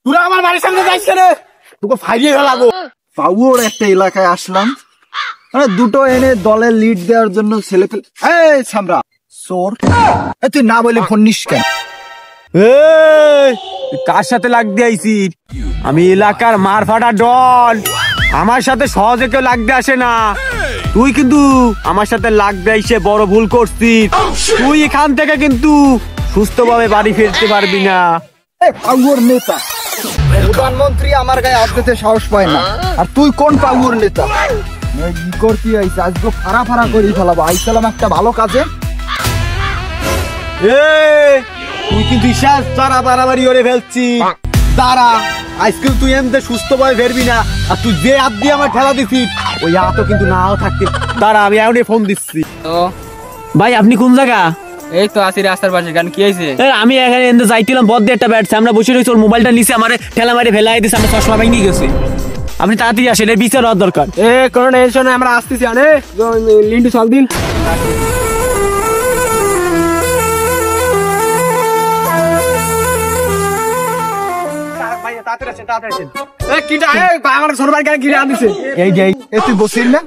তোরা আমার বাড়ির সামনে যাইস কেন? তোকে ফাইরিয়ে ফেলাবো। পাউর একটা এলাকায় আসলাম, মানে দুটো এনে দলের লিড দেওয়ার জন্য ছেলে পেলে। এই সামরা চোর, তুই না বলে ফোন নিস কেন? কার সাথে লাগতে আইছি? আমি এলাকার মারফাটা ডন, আমার সাথে সহজে কেউ লাগতে আসে না। তুই কিন্তু আমার সাথে লাগতে আইসে বড় ভুল করছিস। তুই এখান থেকে কিন্তু সুস্থভাবে বাড়ি ফিরতে পারবি না। পাউর নেতা প্রধানমন্ত্রী আমার গায়ে হাত দিতে সাহস পায় না, আর তুই কোন পাউর নেতা? কি করতে আইস? আজকে ফাড়া ফাড়া করে ফেলাবো। আইসালাম একটা ভালো কাজে। তুই কিন্তু ইশাস তারা বাড়াবাড়ি করে ফেলছিস। তারা আজকে তুই এমনি সুস্থভাবে ফেরবি না। আর তুই যে হাত দিয়ে আমার ঠেলা দিছিস, ওই হাতও কিন্তু নাও থাকতে। তারা আমি এখনই ফোন দিচ্ছি। ভাই আপনি কোন জায়গা? এই তো আসি রাস্তার পাশে। কেন কি হয়েছে? আমি এখানে এনে যাইছিলাম, বদ দিয়ে একটা ব্যাটছে, আমরা বসে রয়েছি, ওর মোবাইলটা নিচে আমার ঠেলা মারে ফেলাই দিচ্ছে, আমার চশমা ভেঙে গেছে। আপনি তাড়াতাড়ি আসেন, এর বিচার হওয়ার দরকার। কোনো টেনশন নেই, আমরা আসতেছি। লিন্টু চল দিন। তুই বসিস না?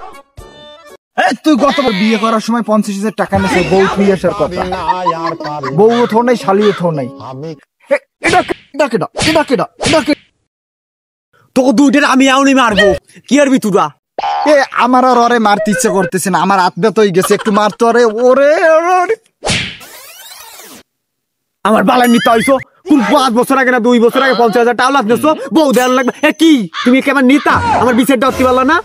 তুই গতবার বিয়ে করার সময় 50,000 টাকা নিয়েছে বউ ফিরে আসার কথা। বউ থো নাই, শালিও থো নাই। তোকে দুইটা আমি এখনই মারবো। কি আরবি তোরা? আমার আর ওরে মারতে ইচ্ছে করতেছে না, আমার হাত ব্যথা হয়ে গেছে, একটু মারতে ওরে। ওরে আমার বালাই নিতে হইছো? কোন 5 বছর আগে না 2 বছর আগে 50,000 টাকা লাগতেছো? বউ দেওয়ার লাগবে। কি তুমি কেমন নিতা? আমার বিচারটা হতে পারলো না?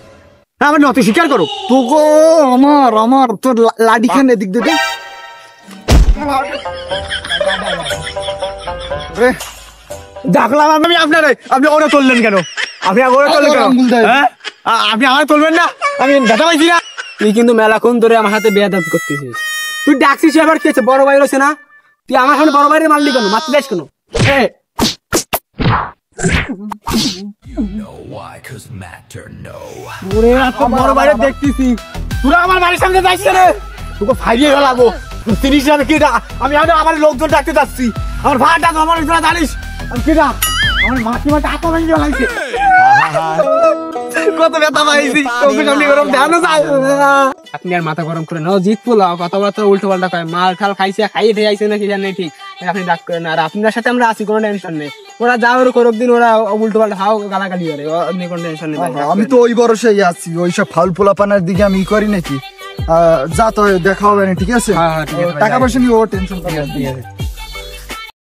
আমার নতি স্বীকার করো। তোকে আমার তোর লাডি খান এদিক দিয়ে দেখলাম আমি আপনার। আপনি ওরা তুললেন কেন? আপনি ওরা তুললেন কেন? আপনি আমার তুলবেন না? আমি দেখা পাইছি না। তুই কিন্তু মেলাক্ষণ ধরে আমার হাতে বেয়াদব করতেছিস। তুই ডাকছিস এবার কি হচ্ছে? বড় ভাই রয়েছে না? তুই আমার সামনে বড় ভাইয়ের মারলি কেন? মারতে যাস কেন? বড় ভাই দেখতেছি। তোরা আমার বাড়ির সামনে যাইস কেন? তোকে ফাইরিয়ে ফেলাবো। চিনিস আমি কি? আমি আমার লোকজন ডাকতে যাচ্ছি। আমার ভাড়াটা আমার জানিস আমি কি? আমার মাসিমা টাকা ভেঙে ফেলাইছে। কত ব্যথা পাইছি। আপনি আর মাথা গরম করে নাও, জিতবো কথাবার্তা উল্টো পাল্টা করে মাল ঠাল খাইছে, খাইয়ে খেয়েছে নাকি জানি ঠিক। আপনি ডাক করেন, আর আপনার সাথে আমরা আছি, কোনো টেনশন নেই। ওরা যা ওর করুক দিন, ওরা উল্টো পাল্টা হাও গালাগালি করে, আপনি কোনো টেনশন নেই। আমি তো ওই বরসেই আছি, ওইসব ফাউল পোলাপানার দিকে আমি করি নাকি। যা তো দেখা হবে না, ঠিক আছে? টাকা পয়সা নিয়ে ও টেনশন করে।